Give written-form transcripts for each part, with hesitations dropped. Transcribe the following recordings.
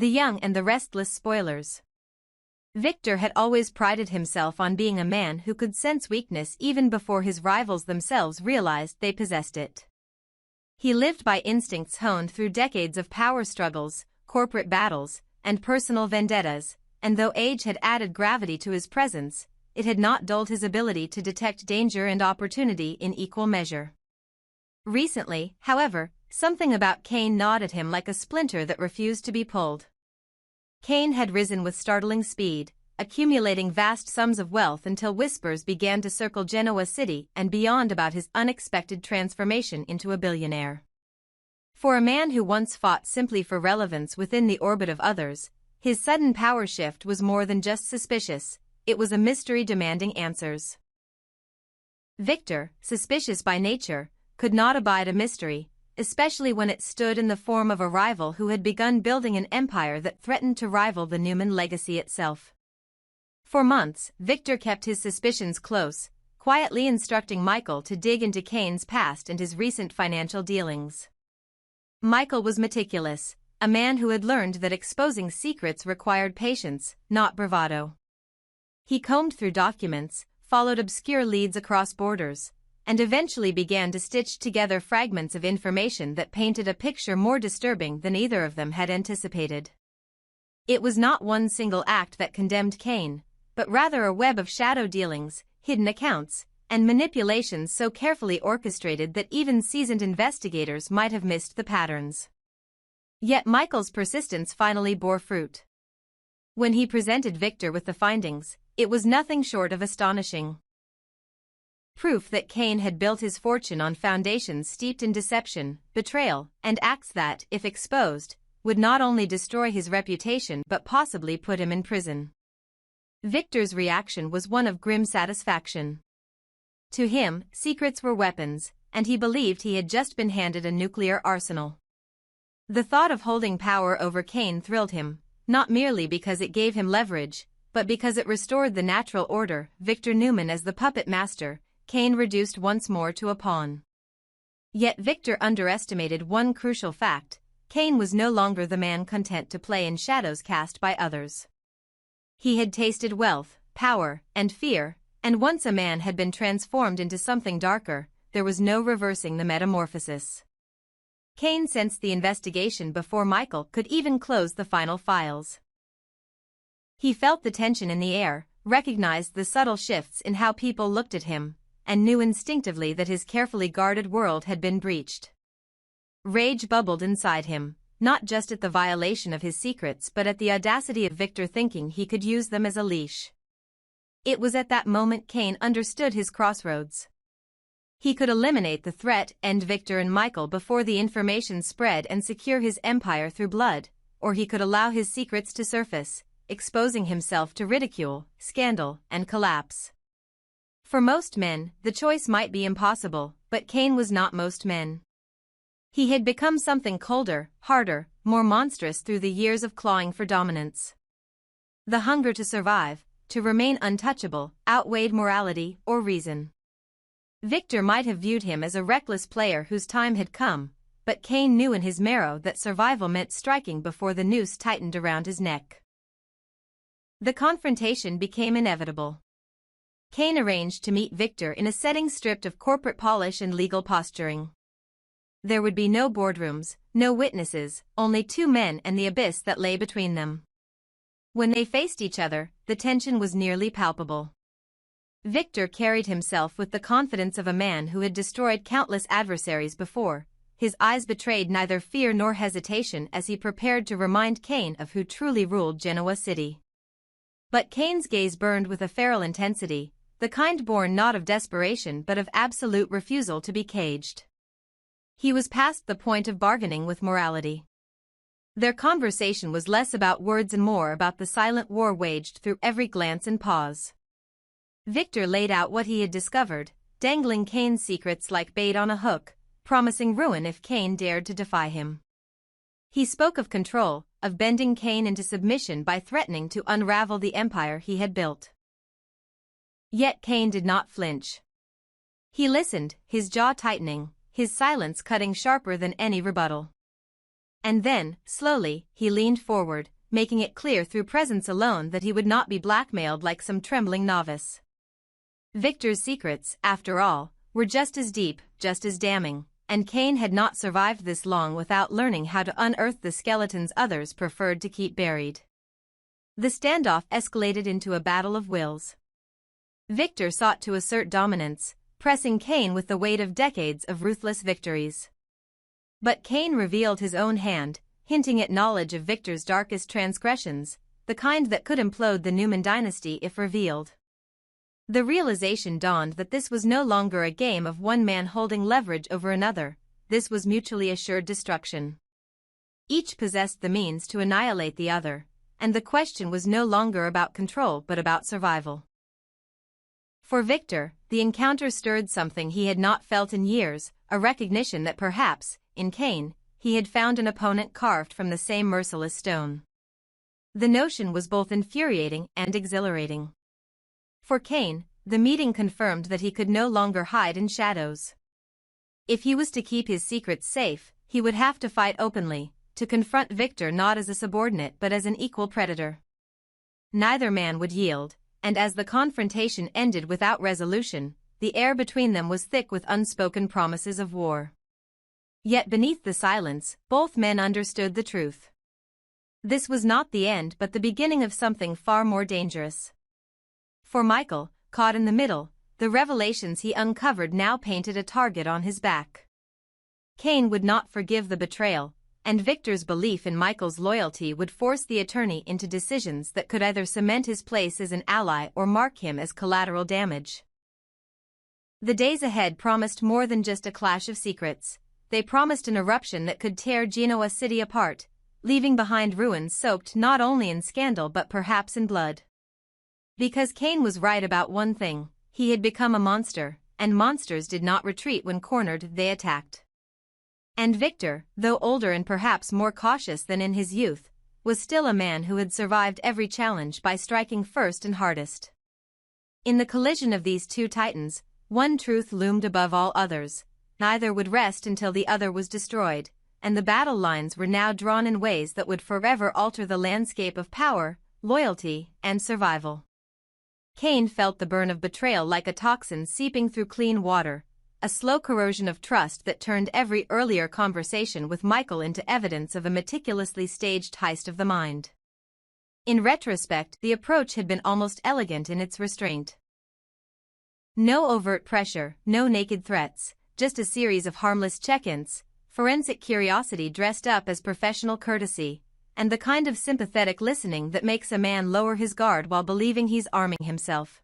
The Young and the Restless spoilers. Victor had always prided himself on being a man who could sense weakness even before his rivals themselves realized they possessed it. He lived by instincts honed through decades of power struggles, corporate battles, and personal vendettas, and though age had added gravity to his presence, it had not dulled his ability to detect danger and opportunity in equal measure. Recently, however, something about Kane gnawed at him like a splinter that refused to be pulled. Kane had risen with startling speed, accumulating vast sums of wealth until whispers began to circle Genoa City and beyond about his unexpected transformation into a billionaire. For a man who once fought simply for relevance within the orbit of others, his sudden power shift was more than just suspicious, it was a mystery demanding answers. Victor, suspicious by nature, could not abide a mystery, especially when it stood in the form of a rival who had begun building an empire that threatened to rival the Newman legacy itself. For months, Victor kept his suspicions close, quietly instructing Michael to dig into Kane's past and his recent financial dealings. Michael was meticulous, a man who had learned that exposing secrets required patience, not bravado. He combed through documents, followed obscure leads across borders, and eventually began to stitch together fragments of information that painted a picture more disturbing than either of them had anticipated. It was not one single act that condemned Kane, but rather a web of shadow dealings, hidden accounts, and manipulations so carefully orchestrated that even seasoned investigators might have missed the patterns. Yet Michael's persistence finally bore fruit. When he presented Victor with the findings, it was nothing short of astonishing. Proof that Kane had built his fortune on foundations steeped in deception, betrayal, and acts that, if exposed, would not only destroy his reputation but possibly put him in prison. Victor's reaction was one of grim satisfaction. To him, secrets were weapons, and he believed he had just been handed a nuclear arsenal. The thought of holding power over Kane thrilled him, not merely because it gave him leverage, but because it restored the natural order. Victor Newman as the puppet master, Kane reduced once more to a pawn. Yet Victor underestimated one crucial fact: Kane was no longer the man content to play in shadows cast by others. He had tasted wealth, power, and fear, and once a man had been transformed into something darker, there was no reversing the metamorphosis. Kane sensed the investigation before Michael could even close the final files. He felt the tension in the air, recognized the subtle shifts in how people looked at him, and knew instinctively that his carefully guarded world had been breached. Rage bubbled inside him, not just at the violation of his secrets but at the audacity of Victor thinking he could use them as a leash. It was at that moment Kane understood his crossroads. He could eliminate the threat, end Victor and Michael before the information spread and secure his empire through blood, or he could allow his secrets to surface, exposing himself to ridicule, scandal, and collapse. For most men, the choice might be impossible, but Kane was not most men. He had become something colder, harder, more monstrous through the years of clawing for dominance. The hunger to survive, to remain untouchable, outweighed morality or reason. Victor might have viewed him as a reckless player whose time had come, but Kane knew in his marrow that survival meant striking before the noose tightened around his neck. The confrontation became inevitable. Kane arranged to meet Victor in a setting stripped of corporate polish and legal posturing. There would be no boardrooms, no witnesses, only two men and the abyss that lay between them. When they faced each other, the tension was nearly palpable. Victor carried himself with the confidence of a man who had destroyed countless adversaries before. His eyes betrayed neither fear nor hesitation as he prepared to remind Kane of who truly ruled Genoa City. But Kane's gaze burned with a feral intensity, the kind born not of desperation but of absolute refusal to be caged. He was past the point of bargaining with morality. Their conversation was less about words and more about the silent war waged through every glance and pause. Victor laid out what he had discovered, dangling Kane's secrets like bait on a hook, promising ruin if Kane dared to defy him. He spoke of control, of bending Kane into submission by threatening to unravel the empire he had built. Yet Kane did not flinch. He listened, his jaw tightening, his silence cutting sharper than any rebuttal. And then, slowly, he leaned forward, making it clear through presence alone that he would not be blackmailed like some trembling novice. Victor's secrets, after all, were just as deep, just as damning, and Cain had not survived this long without learning how to unearth the skeletons others preferred to keep buried. The standoff escalated into a battle of wills. Victor sought to assert dominance, pressing Cain with the weight of decades of ruthless victories. But Cain revealed his own hand, hinting at knowledge of Victor's darkest transgressions, the kind that could implode the Newman dynasty if revealed. The realization dawned that this was no longer a game of one man holding leverage over another, this was mutually assured destruction. Each possessed the means to annihilate the other, and the question was no longer about control but about survival. For Victor, the encounter stirred something he had not felt in years, a recognition that perhaps, in Cain, he had found an opponent carved from the same merciless stone. The notion was both infuriating and exhilarating. For Cain, the meeting confirmed that he could no longer hide in shadows. If he was to keep his secrets safe, he would have to fight openly, to confront Victor not as a subordinate but as an equal predator. Neither man would yield, and as the confrontation ended without resolution, the air between them was thick with unspoken promises of war. Yet beneath the silence, both men understood the truth. This was not the end but the beginning of something far more dangerous. For Michael, caught in the middle, the revelations he uncovered now painted a target on his back. Cain would not forgive the betrayal, and Victor's belief in Michael's loyalty would force the attorney into decisions that could either cement his place as an ally or mark him as collateral damage. The days ahead promised more than just a clash of secrets. They promised an eruption that could tear Genoa City apart, leaving behind ruins soaked not only in scandal but perhaps in blood. Because Cain was right about one thing, he had become a monster, and monsters did not retreat when cornered, they attacked. And Victor, though older and perhaps more cautious than in his youth, was still a man who had survived every challenge by striking first and hardest. In the collision of these two titans, one truth loomed above all others: neither would rest until the other was destroyed, and the battle lines were now drawn in ways that would forever alter the landscape of power, loyalty, and survival. Cain felt the burn of betrayal like a toxin seeping through clean water, a slow corrosion of trust that turned every earlier conversation with Michael into evidence of a meticulously staged heist of the mind. In retrospect, the approach had been almost elegant in its restraint. No overt pressure, no naked threats, just a series of harmless check-ins, forensic curiosity dressed up as professional courtesy, and the kind of sympathetic listening that makes a man lower his guard while believing he's arming himself.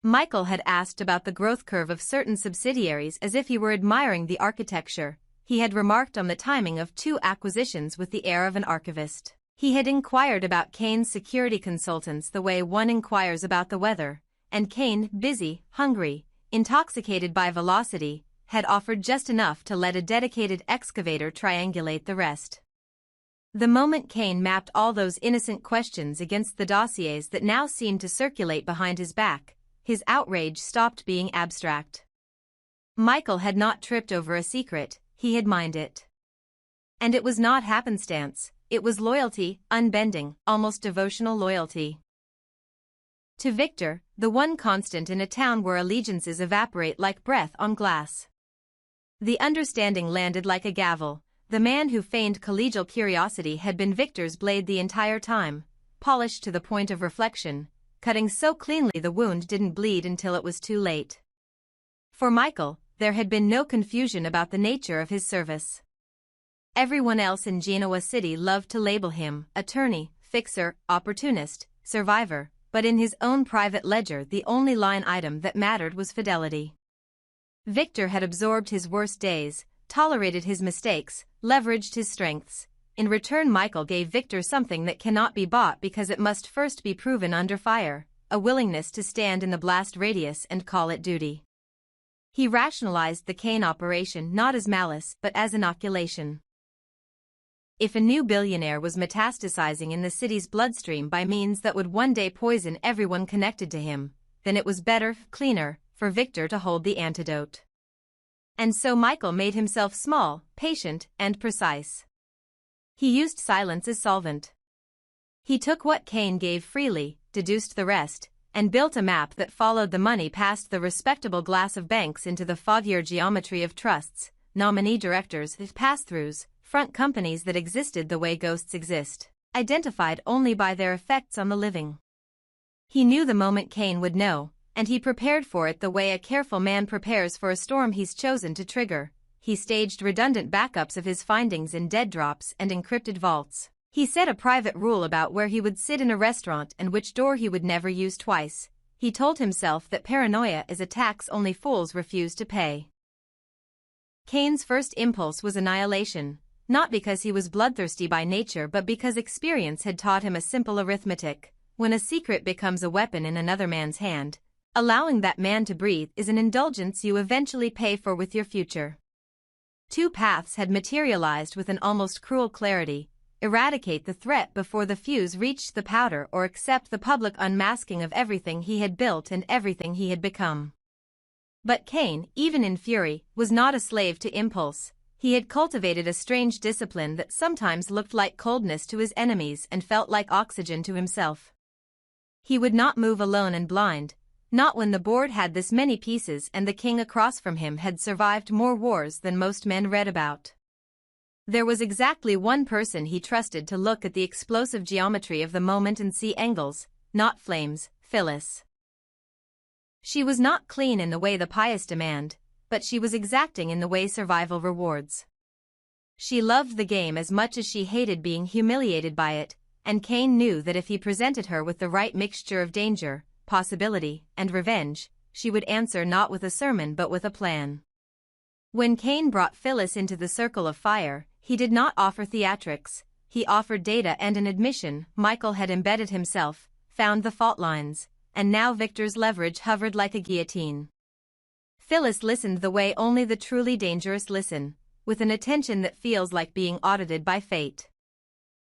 Michael had asked about the growth curve of certain subsidiaries as if he were admiring the architecture. He had remarked on the timing of 2 acquisitions with the air of an archivist. He had inquired about Cain's security consultants the way one inquires about the weather, and Cain, busy, hungry, intoxicated by velocity, had offered just enough to let a dedicated excavator triangulate the rest. The moment Cain mapped all those innocent questions against the dossiers that now seemed to circulate behind his back, his outrage stopped being abstract. Michael had not tripped over a secret, he had mined it. And it was not happenstance, it was loyalty, unbending, almost devotional loyalty. To Victor, the one constant in a town where allegiances evaporate like breath on glass. The understanding landed like a gavel. The man who feigned collegial curiosity had been Victor's blade the entire time, polished to the point of reflection, cutting so cleanly the wound didn't bleed until it was too late. For Michael, there had been no confusion about the nature of his service. Everyone else in Genoa City loved to label him attorney, fixer, opportunist, survivor, but in his own private ledger the only line item that mattered was fidelity. Victor had absorbed his worst days, tolerated his mistakes, leveraged his strengths. In return, Michael gave Victor something that cannot be bought because it must first be proven under fire: a willingness to stand in the blast radius and call it duty. He rationalized the Cain operation not as malice but as inoculation. If a new billionaire was metastasizing in the city's bloodstream by means that would one day poison everyone connected to him, then it was better, cleaner, for Victor to hold the antidote. And so Michael made himself small, patient, and precise. He used silence as solvent. He took what Kane gave freely, deduced the rest, and built a map that followed the money past the respectable glass of banks into the foggier geometry of trusts, nominee directors, pass-throughs, front companies that existed the way ghosts exist, identified only by their effects on the living. He knew the moment Kane would know, and he prepared for it the way a careful man prepares for a storm he's chosen to trigger. He staged redundant backups of his findings in dead drops and encrypted vaults. He set a private rule about where he would sit in a restaurant and which door he would never use twice. He told himself that paranoia is a tax only fools refuse to pay. Kane's first impulse was annihilation, not because he was bloodthirsty by nature but because experience had taught him a simple arithmetic. When a secret becomes a weapon in another man's hand, allowing that man to breathe is an indulgence you eventually pay for with your future. Two paths had materialized with an almost cruel clarity: eradicate the threat before the fuse reached the powder, or accept the public unmasking of everything he had built and everything he had become. But Kane, even in fury, was not a slave to impulse. He had cultivated a strange discipline that sometimes looked like coldness to his enemies and felt like oxygen to himself. He would not move alone and blind, not when the board had this many pieces and the king across from him had survived more wars than most men read about. There was exactly one person he trusted to look at the explosive geometry of the moment and see angles, not flames: Phyllis. She was not clean in the way the pious demand, but she was exacting in the way survival rewards. She loved the game as much as she hated being humiliated by it, and Kane knew that if he presented her with the right mixture of danger, possibility, and revenge, she would answer not with a sermon but with a plan. When Kane brought Phyllis into the circle of fire, he did not offer theatrics, he offered data and an admission. Michael had embedded himself, found the fault lines, and now Victor's leverage hovered like a guillotine. Phyllis listened the way only the truly dangerous listen, with an attention that feels like being audited by fate.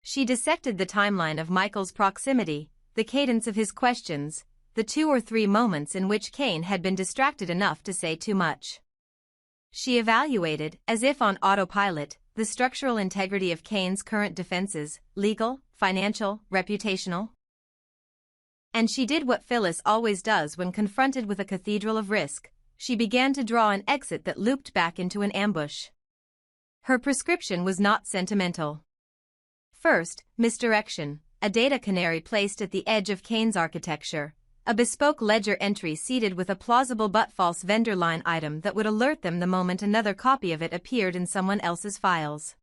She dissected the timeline of Michael's proximity, the cadence of his questions, the 2 or 3 moments in which Kane had been distracted enough to say too much. She evaluated, as if on autopilot, the structural integrity of Kane's current defenses: legal, financial, reputational. And she did what Phyllis always does when confronted with a cathedral of risk: she began to draw an exit that looped back into an ambush. Her prescription was not sentimental. First, misdirection, a data canary placed at the edge of Kane's architecture, a bespoke ledger entry seeded with a plausible but false vendor line item that would alert them the moment another copy of it appeared in someone else's files.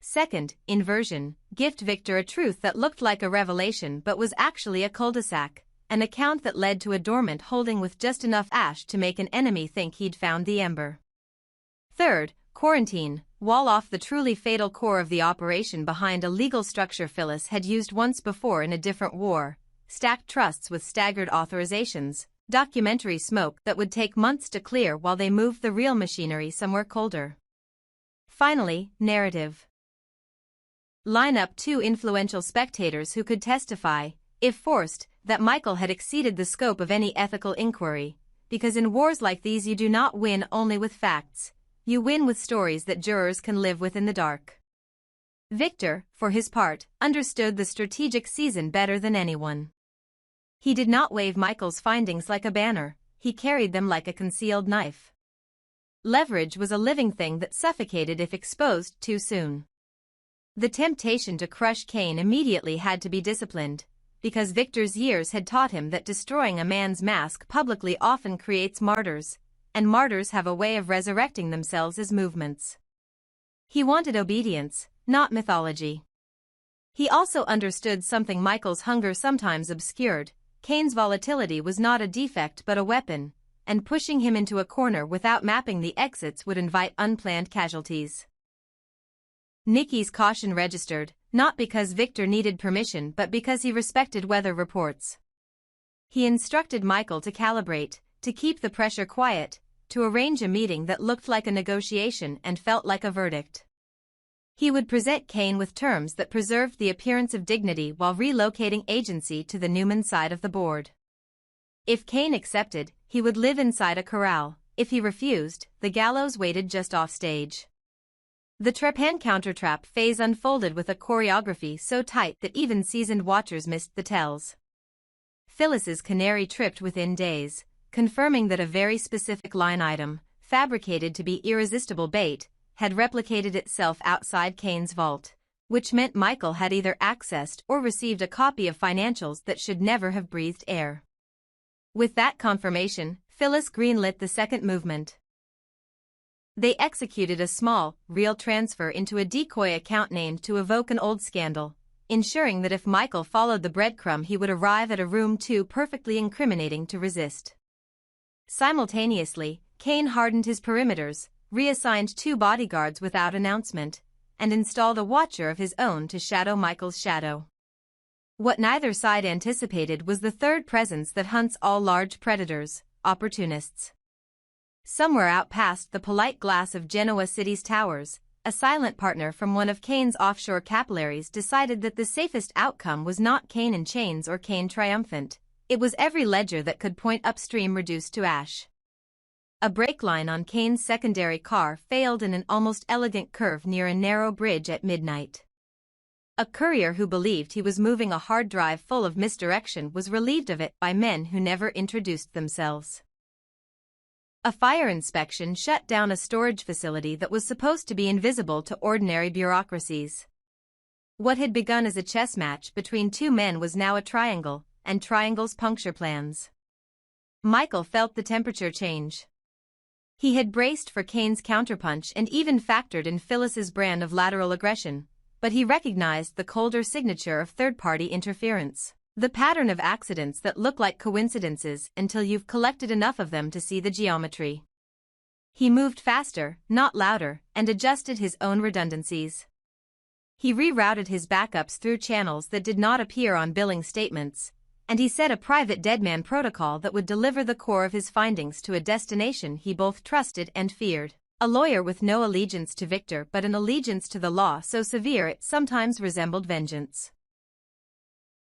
Second, inversion, gift Victor a truth that looked like a revelation but was actually a cul-de-sac, an account that led to a dormant holding with just enough ash to make an enemy think he'd found the ember. Third, quarantine, wall off the truly fatal core of the operation behind a legal structure Phyllis had used once before in a different war: stacked trusts with staggered authorizations, documentary smoke that would take months to clear while they moved the real machinery somewhere colder. Finally, narrative. Line up 2 influential spectators who could testify, if forced, that Michael had exceeded the scope of any ethical inquiry, because in wars like these you do not win only with facts, you win with stories that jurors can live with in the dark. Victor, for his part, understood the strategic season better than anyone. He did not wave Michael's findings like a banner, he carried them like a concealed knife. Leverage was a living thing that suffocated if exposed too soon. The temptation to crush Kane immediately had to be disciplined, because Victor's years had taught him that destroying a man's mask publicly often creates martyrs, and martyrs have a way of resurrecting themselves as movements. He wanted obedience, not mythology. He also understood something Michael's hunger sometimes obscured: Kane's volatility was not a defect but a weapon, and pushing him into a corner without mapping the exits would invite unplanned casualties. Nikki's caution registered, not because Victor needed permission but because he respected weather reports. He instructed Michael to calibrate, to keep the pressure quiet, to arrange a meeting that looked like a negotiation and felt like a verdict. He would present Kane with terms that preserved the appearance of dignity while relocating agency to the Newman side of the board. If Kane accepted, he would live inside a corral; if he refused, the gallows waited just off stage. The trepan countertrap phase unfolded with a choreography so tight that even seasoned watchers missed the tells. Phyllis's canary tripped within days, confirming that a very specific line item, fabricated to be irresistible bait, had replicated itself outside Kane's vault, which meant Michael had either accessed or received a copy of financials that should never have breathed air. With that confirmation, Phyllis greenlit the second movement. They executed a small, real transfer into a decoy account named to evoke an old scandal, ensuring that if Michael followed the breadcrumb he would arrive at a room too perfectly incriminating to resist. Simultaneously, Kane hardened his perimeters, reassigned 2 bodyguards without announcement, and installed a watcher of his own to shadow Michael's shadow. What neither side anticipated was the third presence that hunts all large predators, opportunists. Somewhere out past the polite glass of Genoa City's towers, a silent partner from one of Kane's offshore capillaries decided that the safest outcome was not Kane in chains or Kane triumphant. It was every ledger that could point upstream reduced to ash. A brake line on Kane's secondary car failed in an almost elegant curve near a narrow bridge at midnight. A courier who believed he was moving a hard drive full of misdirection was relieved of it by men who never introduced themselves. A fire inspection shut down a storage facility that was supposed to be invisible to ordinary bureaucracies. What had begun as a chess match between 2 men was now a triangle, and triangles puncture plans. Michael felt the temperature change. He had braced for Kane's counterpunch and even factored in Phyllis's brand of lateral aggression, but he recognized the colder signature of third-party interference. The pattern of accidents that look like coincidences until you've collected enough of them to see the geometry. He moved faster, not louder, and adjusted his own redundancies. He rerouted his backups through channels that did not appear on billing statements, and he set a private deadman protocol that would deliver the core of his findings to a destination he both trusted and feared. A lawyer with no allegiance to Victor but an allegiance to the law so severe it sometimes resembled vengeance.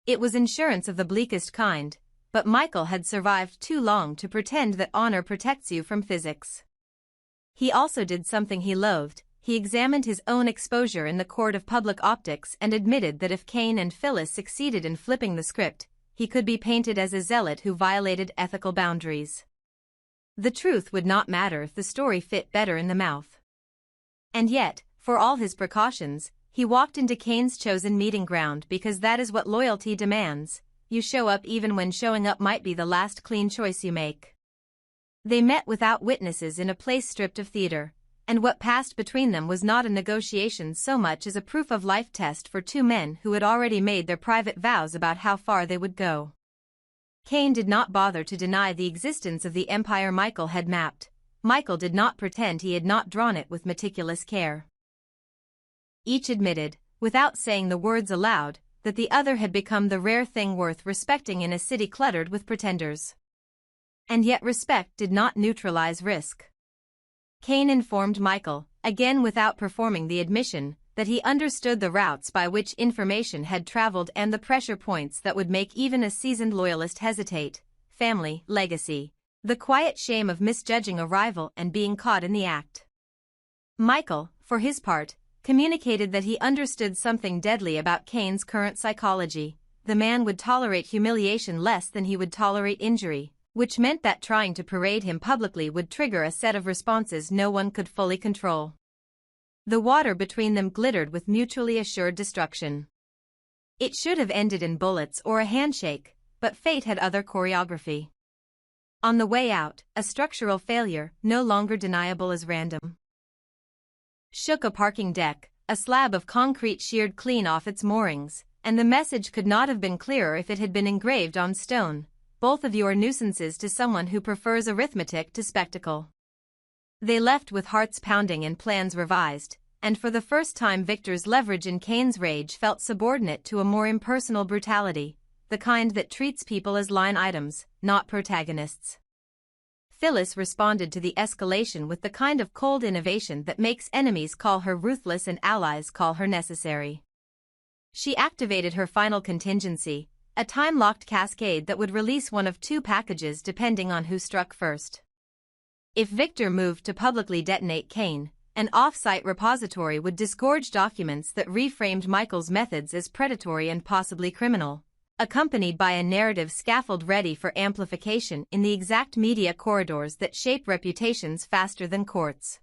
It was insurance of the bleakest kind, but Michael had survived too long to pretend that honor protects you from physics. He also did something he loathed. He examined his own exposure in the court of public optics and admitted that if Kane and Phyllis succeeded in flipping the script, he could be painted as a zealot who violated ethical boundaries. The truth would not matter if the story fit better in the mouth. And yet, for all his precautions, he walked into Kane's chosen meeting ground because that is what loyalty demands. You show up even when showing up might be the last clean choice you make. They met without witnesses in a place stripped of theater, and what passed between them was not a negotiation so much as a proof-of-life test for 2 men who had already made their private vows about how far they would go. Kane did not bother to deny the existence of the empire Michael had mapped. Michael did not pretend he had not drawn it with meticulous care. Each admitted, without saying the words aloud, that the other had become the rare thing worth respecting in a city cluttered with pretenders. And yet respect did not neutralize risk. Kane informed Michael, again without performing the admission, that he understood the routes by which information had traveled and the pressure points that would make even a seasoned loyalist hesitate: family, legacy, the quiet shame of misjudging a rival and being caught in the act. Michael, for his part, communicated that he understood something deadly about Kane's current psychology. The man would tolerate humiliation less than he would tolerate injury, which meant that trying to parade him publicly would trigger a set of responses no one could fully control. The water between them glittered with mutually assured destruction. It should have ended in bullets or a handshake, but fate had other choreography. On the way out, a structural failure, no longer deniable as random, shook a parking deck, a slab of concrete sheared clean off its moorings, and the message could not have been clearer if it had been engraved on stone: both of you are nuisances to someone who prefers arithmetic to spectacle. They left with hearts pounding and plans revised, and for the first time Victor's leverage in Kane's rage felt subordinate to a more impersonal brutality, the kind that treats people as line items, not protagonists. Phyllis responded to the escalation with the kind of cold innovation that makes enemies call her ruthless and allies call her necessary. She activated her final contingency, a time-locked cascade that would release one of 2 packages depending on who struck first. If Victor moved to publicly detonate Kane, an off-site repository would disgorge documents that reframed Michael's methods as predatory and possibly criminal, accompanied by a narrative scaffold ready for amplification in the exact media corridors that shape reputations faster than courts.